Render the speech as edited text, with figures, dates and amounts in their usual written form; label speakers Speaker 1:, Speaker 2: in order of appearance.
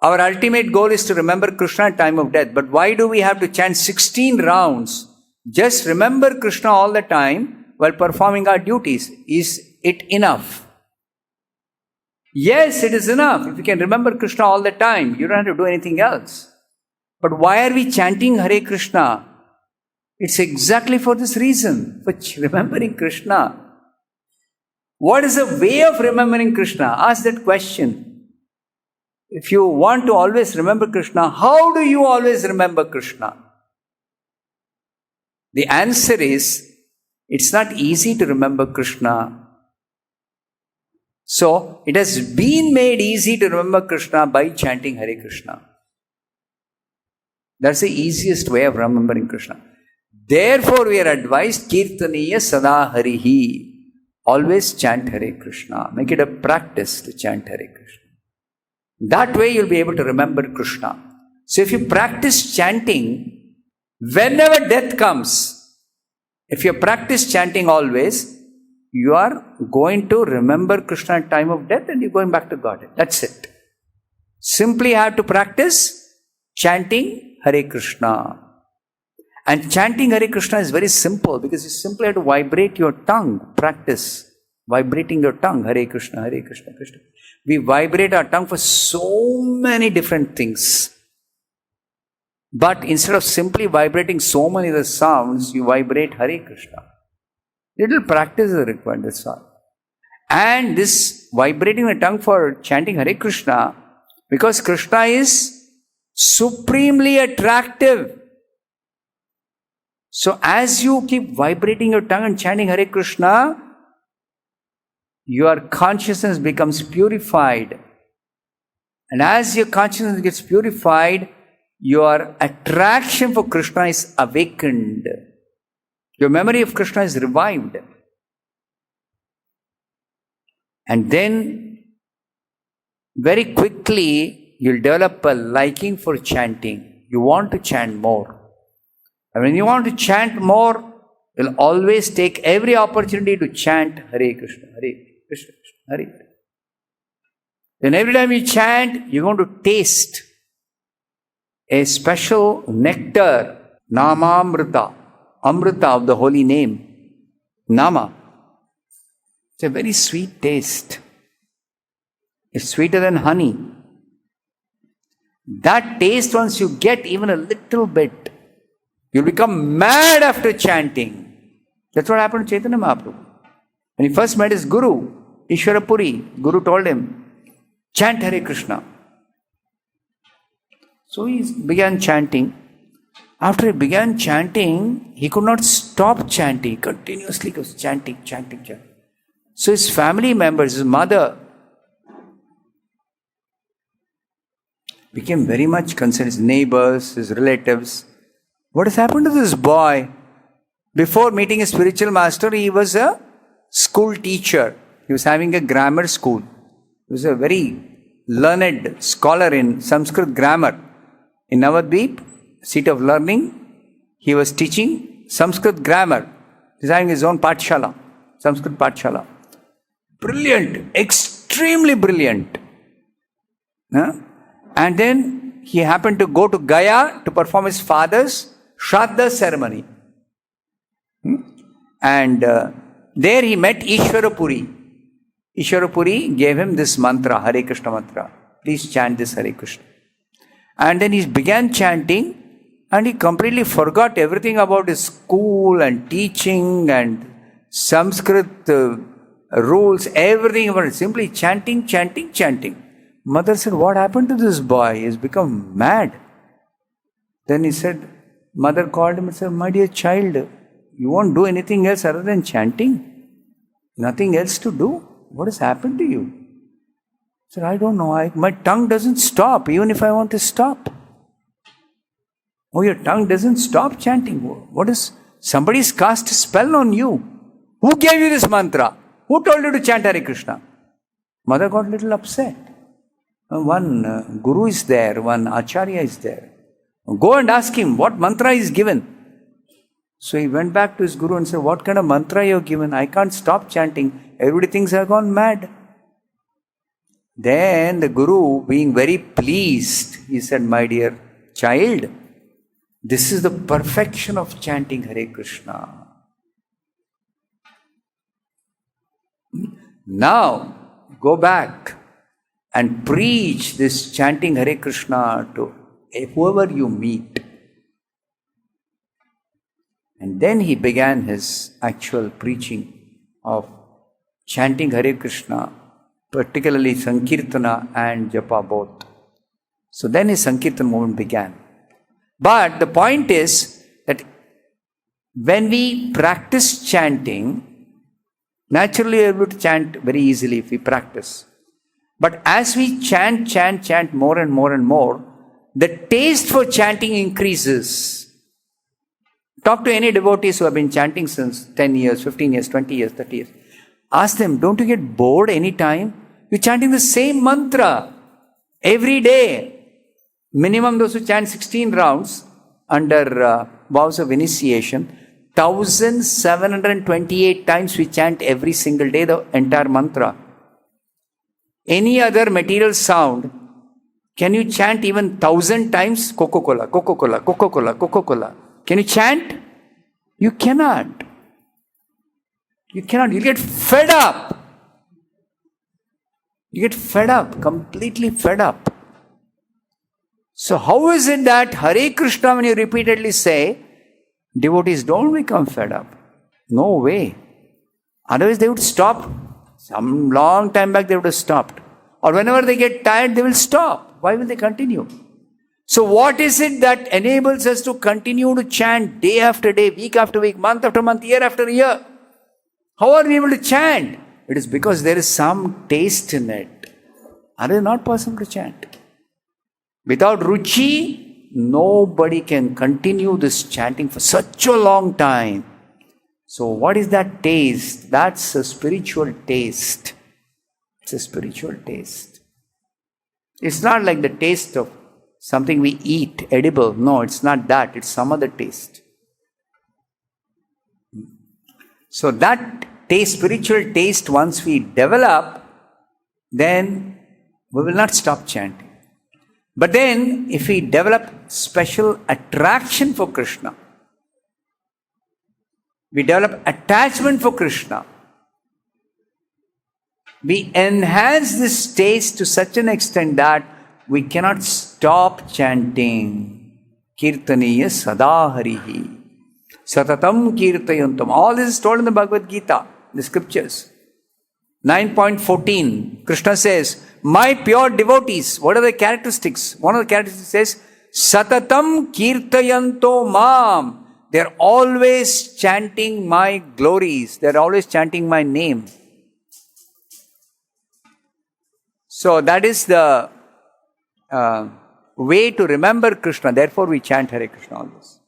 Speaker 1: Our ultimate goal is to remember Krishna at time of death. But why do we have to chant 16 rounds? Just remember Krishna all the time while performing our duties. Is it enough? Yes, it is enough. If you can remember Krishna all the time, you don't have to do anything else. But why are we chanting Hare Krishna? It's exactly for this reason, for remembering Krishna. What is the way of remembering Krishna? Ask that question. If you want to always remember Krishna, how do you always remember Krishna? The answer is, it's not easy to remember Krishna. So, it has been made easy to remember Krishna by chanting Hare Krishna. That's the easiest way of remembering Krishna. Therefore, we are advised, Kirtaniya Sada Harihi. Always chant Hare Krishna. Make it a practice to chant Hare Krishna. That way you'll be able to remember Krishna. So if you practice chanting, whenever death comes, if you practice chanting always, you are going to remember Krishna at time of death and you're going back to Godhead. That's it. Simply have to practice chanting Hare Krishna. And chanting Hare Krishna is very simple because you simply have to vibrate your tongue. Practice vibrating your tongue. Hare Krishna, Hare Krishna, Krishna. We vibrate our tongue for so many different things. But instead of simply vibrating so many other sounds, you vibrate Hare Krishna. Little practice is required, that's all. And this vibrating the tongue for chanting Hare Krishna, because Krishna is supremely attractive. So as you keep vibrating your tongue and chanting Hare Krishna, your consciousness becomes purified. And as your consciousness gets purified, your attraction for Krishna is awakened. Your memory of Krishna is revived. And then, very quickly, you'll develop a liking for chanting. You want to chant more. And when you want to chant more, you'll always take every opportunity to chant Hare Krishna, Hare Krishna, Hare Hare. Then every time you chant, you're going to taste a special nectar, Namamrita, Amrita of the holy name, Nama. It's a very sweet taste. It's sweeter than honey. That taste, once you get even a little bit, you'll become mad after chanting. That's what happened to Chaitanya Mahaprabhu. When he first met his Guru, Ishwarapuri, Guru told him, chant Hare Krishna. So he began chanting. After he began chanting, he could not stop chanting. Continuously he was chanting. So his family members, his mother, became very much concerned. His neighbors, his relatives. What has happened to this boy? Before meeting a spiritual master, he was a school teacher. He was having a grammar school. He was a very learned scholar in Sanskrit grammar. In Navadvip, seat of learning, he was teaching Sanskrit grammar. He was having his own Pathshala, Sanskrit Pathshala. Brilliant, extremely brilliant. And then he happened to go to Gaya to perform his father's Shraddha ceremony. And there he met Ishwarapuri. Ishwarapuri gave him this mantra, Hare Krishna mantra. Please chant this Hare Krishna. And then he began chanting and he completely forgot everything about his school and teaching and Sanskrit rules, everything about it. Simply chanting. Mother said, what happened to this boy? He's become mad. Then he said, mother called him and said, my dear child, you won't do anything else other than chanting? Nothing else to do? What has happened to you? He said, I don't know. My tongue doesn't stop even if I want to stop. Oh, your tongue doesn't stop chanting. What is? Somebody's cast a spell on you. Who gave you this mantra? Who told you to chant Hare Krishna? Mother got a little upset. One guru is there, one acharya is there. Go and ask him what mantra is given. So he went back to his guru and said, what kind of mantra you have given? I can't stop chanting. Everybody thinks I have gone mad. Then the Guru, being very pleased, he said, my dear child, this is the perfection of chanting Hare Krishna. Now, go back and preach this chanting Hare Krishna to whoever you meet. And then he began his actual preaching of chanting Hare Krishna, particularly Sankirtana and Japa both. So then his Sankirtan movement began. But the point is that when we practice chanting, naturally we are able to chant very easily if we practice. But as we chant more and more and more, the taste for chanting increases. Talk to any devotees who have been chanting since 10 years, 15 years, 20 years, 30 years. Ask them, don't you get bored any time? You're chanting the same mantra every day. Minimum those who chant 16 rounds under vows of initiation, 1728 times we chant every single day the entire mantra. Any other material sound, can you chant even 1,000 times? Coca-Cola, Coca-Cola, Coca-Cola, Coca-Cola. Can you chant? You cannot. You cannot. You get fed up. You get fed up, completely fed up. So how is it that Hare Krishna, when you repeatedly say, devotees don't become fed up? No way. Otherwise they would stop. Some long time back they would have stopped. Or whenever they get tired, they will stop. Why will they continue? So what is it that enables us to continue to chant day after day, week after week, month after month, year after year? How are we able to chant? It is because there is some taste in it. Otherwise not possible to chant. Without ruchi, nobody can continue this chanting for such a long time. So what is that taste? That's a spiritual taste. It's a spiritual taste. It's not like the taste of something we eat, edible. No, it's not that. It's some other taste. So that taste, spiritual taste, once we develop, then we will not stop chanting. But then, if we develop special attraction for Krishna, we develop attachment for Krishna, we enhance this taste to such an extent that we cannot stop chanting. Kirtaniya sada harihi. Satatam kirtayantam. All this is told in the Bhagavad Gita, the scriptures. 9.14, Krishna says, my pure devotees, what are the characteristics? One of the characteristics says, Satatam kirtayanto mam. They are always chanting my glories. They are always chanting my name. So that is the way to remember Krishna. Therefore we chant Hare Krishna always.